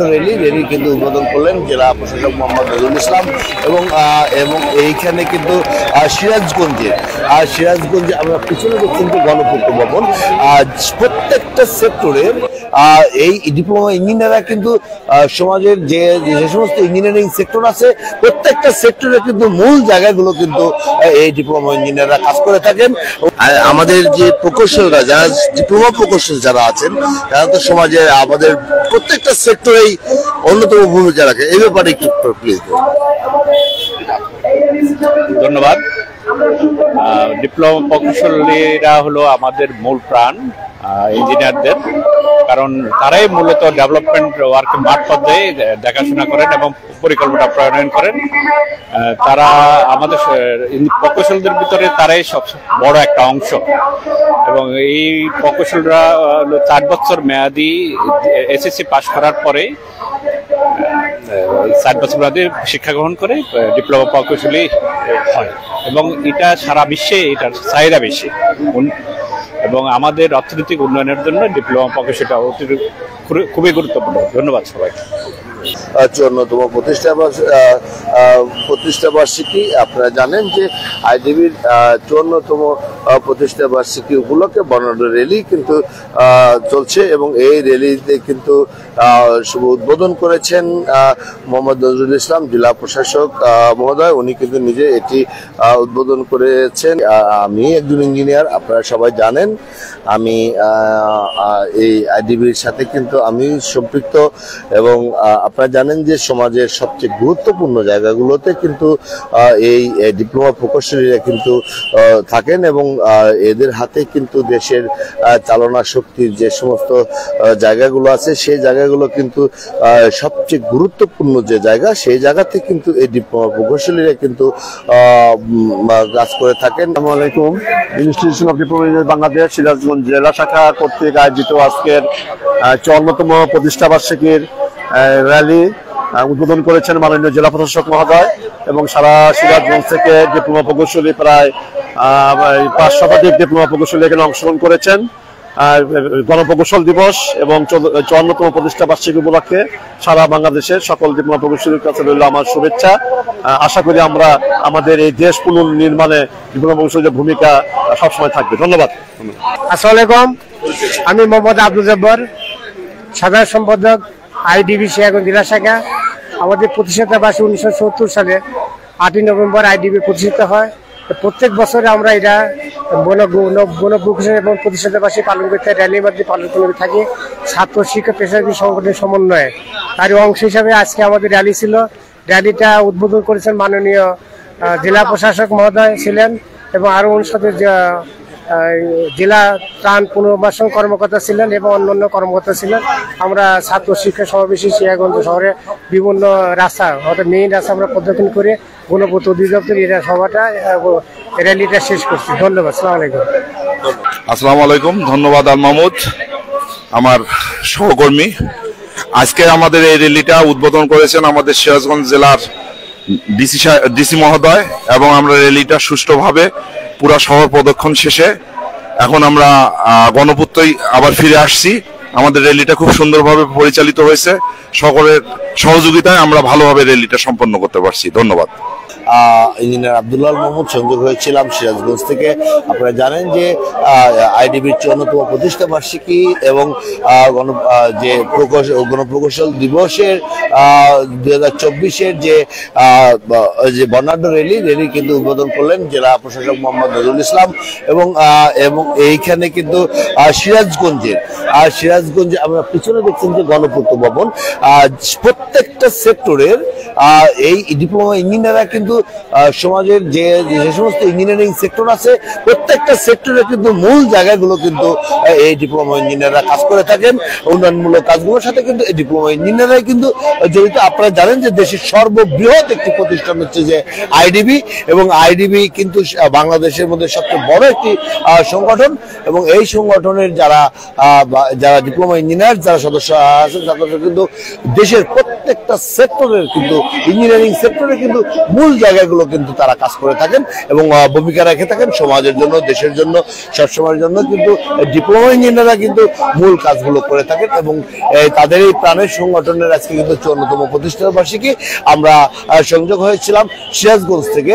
Rally কিন্তু উদ্বোধন করলেন জেলা প্রশাসক মোহাম্মদ নজরুল ইসলাম এবং এইখানে কিন্তু সিরাজগঞ্জে আমরা পিছনে দেখছেন যে গণপূর্ত ভবন, প্রত্যেকটা সেক্টরের এই ডিপ্লোমা ইঞ্জিনিয়াররা কিন্তু সমাজের যে সমস্ত ইঞ্জিনিয়ারিং সেক্টর আছে প্রত্যেকটা সেক্টরে কিন্তু মূল জায়গাগুলো কিন্তু এই ডিপ্লোমা ইঞ্জিনিয়াররা কাজ করে থাকেন। আমাদের যে প্রকৌশলরা যারা ডিপ্লোমা প্রকৌশল যারা আছেন তারা তো সমাজে আমাদের প্রত্যেকটা সেক্টরেই অন্যতম ভূমিকা রাখে। এই ব্যাপারে একটু প্লিজ। ধন্যবাদ। ডিপ্লোমা প্রকৌশলীরা হলো আমাদের মূল প্রাণ ইঞ্জিনিয়ারদের, কারণ তারাই মূলত ডেভেলপমেন্ট ওয়ার্ক মাঠ পর্যায়ে দেখাশোনা করেন এবং পরিকল্পনা প্রণয়ন করেন। তারা আমাদের প্রকৌশলদের ভিতরে তারাই সব বড় একটা অংশ, এবং এই প্রকৌশলরা 4 বছর মেয়াদি এসএসসি পাশ করার পরে 7 বছর মেয়াদি শিক্ষা গ্রহণ করে ডিপ্লোমা প্রকৌশলী হয়, এবং এটা সারা বিশ্বে এটার চাহিদা বেশি, এবং আমাদের অর্থনৈতিক উন্নয়নের জন্য ডিপ্লোমা প্রকৌশলটা খুবই গুরুত্বপূর্ণ। ধন্যবাদ সবাইকে। 54তম প্রতিষ্ঠা বার্ষিকী, আপনারা জানেন যে আইডিবির 54তম প্রতিষ্ঠা বার্ষিকী উপলক্ষে বর্ণাঢ্য র্যালি কিন্তু চলছে, এবং এই র্যালিতে কিন্তু শুভ উদ্বোধন করেছেন মোহাম্মদ নজরুল ইসলাম জেলা প্রশাসক মহোদয়। উনি কিন্তু নিজে এটি উদ্বোধন করেছেন। আমি একজন ইঞ্জিনিয়ার, আপনারা সবাই জানেন। আমি এই আইডিবির সাথে কিন্তু আমি সম্পৃক্ত, এবং আপনারা জানেন যে সমাজের সবচেয়ে গুরুত্বপূর্ণ জায়গাগুলোতে কিন্তু এই ডিপ্লোমা প্রকৌশলীরা কিন্তু থাকেন, এবং এদের হাতে কিন্তু দেশের চালনা শক্তির যে সমস্ত জায়গাগুলো আছে সেই জায়গাগুলো কিন্তু সবচেয়ে গুরুত্বপূর্ণ যে জায়গা, সেই জায়গাতে কিন্তু এই ডিপ্লোমা প্রকৌশলীরা কিন্তু কাজ করে থাকেন। আসসালামু আলাইকুম। Institution of diploma engineer Bangladesh Sirajganj জেলা শাখা কর্তৃক আয়োজিত আজকের 54তম প্রতিষ্ঠা বার্ষিকীর র্যালি উদ্বোধন করেছেন মাননীয় জেলা প্রশাসক মহোদয়, এবং সারা সিরাজগঞ্জ থেকে ডিপ্লোমা প্রকৌশলী প্রায় 5 শতাধিক ডিপ্লোমা প্রকৌশলী এখানে অংশগ্রহণ করেছেন। গণপ্রকৌশল দিবস এবং 54তম প্রতিষ্ঠা বার্ষিকী উপলক্ষে সারা বাংলাদেশের সকল ডিপ্লোমা প্রকৌশলীর কাছে রইল আমার শুভেচ্ছা। আশা করি আমরা আমাদের এই দেশ পুনর্নির্মাণে ডিপ্লোমা প্রকৌশলীর ভূমিকা সবসময় থাকবে। ধন্যবাদ। আসসালামু আলাইকুম। আমি মোহাম্মদ আব্দুল জব্বার, সাধারণ সম্পাদক আইডিবি সিরাজগঞ্জ জেলা শাখা। আমাদের প্রতিষ্ঠাতা বার্ষিকী 1970 সালে 8ই নভেম্বর আইডিবি প্রতিষ্ঠিত হয়। প্রত্যেক বছরে আমরা এটা বনপ্রকৌশল এবং প্রতিষ্ঠাতা বার্ষিকী পালন করতে র্যালির মধ্যে পালন করে থাকি ছাত্র শিক্ষক পেশাজীবী সংগঠনের সমন্বয়ে। তারই অংশ হিসাবে আজকে আমাদের র্যালি ছিল। র্যালিটা উদ্বোধন করেছেন মাননীয় জেলা প্রশাসক মহোদয় ছিলেন, এবং আরও অনুষদে জেলা ত্রাণ পুনর্বাসন কর্মকর্তা ছিলেন এবং অন্যান্য কর্মকর্তা ছিলেন। আমরা ছাত্র শিক্ষা সমাবেশী সিরাজগঞ্জ শহরে বিভিন্ন রাস্তা অর্থাৎ মেইন রাস্তা আমরা প্রদক্ষিণ করে গণপূর্ত অধিদপ্তর এরা সভাটা র্যালিটা শেষ করছি। ধন্যবাদ। আসসালামু আলাইকুম। আসসালামু আলাইকুম। ধন্যবাদ আল মাহমুদ, আমার সহকর্মী। আজকে আমাদের এই র্যালিটা উদ্বোধন করেছেন আমাদের সিরাজগঞ্জ জেলার ডিসি মহোদয়, এবং আমরা র্যালিটা সুষ্ঠুভাবে পুরা শহর প্রদক্ষিণ শেষে এখন আমরা গণপূর্তই আবার ফিরে আসছি। আমাদের র্যালিটা খুব সুন্দরভাবে পরিচালিত হয়েছে, সকলের সহযোগিতায় আমরা ভালোভাবে র্যালিটা সম্পন্ন করতে পারছি। ধন্যবাদ। ইঞ্জিনিয়ার আব্দুল্লাহ মোহাম্মদ সংযোগ হয়েছিলাম সিরাজগঞ্জ থেকে। আপনারা জানেন যে আইডিবির 54তম প্রতিষ্ঠা বার্ষিকী এবং যে গণপ্রকৌশল দিবসের 2024-এর যে বর্ণাঢ্য র্যালি কিন্তু উদ্বোধন করলেন জেলা প্রশাসক মোহাম্মদ নজরুল ইসলাম, এবং এইখানে কিন্তু সিরাজগঞ্জে আমরা পিছনে দেখছেন যে গণপূর্ত ভবন, প্রত্যেকটা সেক্টরের এই ডিপ্লোমা ইঞ্জিনিয়াররা কিন্তু সমাজের যে সমস্ত ইঞ্জিনিয়ারিং সেক্টর আছে প্রত্যেকটা সেক্টরে কিন্তু মূল জায়গাগুলো কিন্তু এই ডিপ্লোমা ইঞ্জিনিয়াররা কাজ করে থাকেন। উন্নয়নমূলক কাজগুলোর সাথে কিন্তু এই ডিপ্লোমা ইঞ্জিনিয়াররাই কিন্তু জড়িত। আপনারা জানেন যে দেশের সর্ববৃহৎ একটি প্রতিষ্ঠান হচ্ছে যে আইডিবি, এবং আইডিবি কিন্তু বাংলাদেশের মধ্যে সবচেয়ে বড় একটি সংগঠন, এবং এই সংগঠনের যারা ডিপ্লোমা ইঞ্জিনিয়ার যারা সদস্য আছেন তারা কিন্তু দেশের প্রত্যেকটা সেক্টরের কিন্তু ইঞ্জিনিয়ারিং সেক্টরে কিন্তু মূল জায়গাগুলো কিন্তু তারা কাজ করে থাকেন এবং ভূমিকা রেখে থাকেন সমাজের জন্য, দেশের জন্য, সবসময়ের জন্য। কিন্তু ডিপ্লোমা ইঞ্জিনিয়াররা কিন্তু মূল কাজগুলো করে থাকেন এবং তাদের এই প্রাণের সংগঠনের আজকে কিন্তু 54তম প্রতিষ্ঠা বার্ষিকী। আমরা সংযোগ হয়েছিলাম সিরাজগঞ্জ থেকে।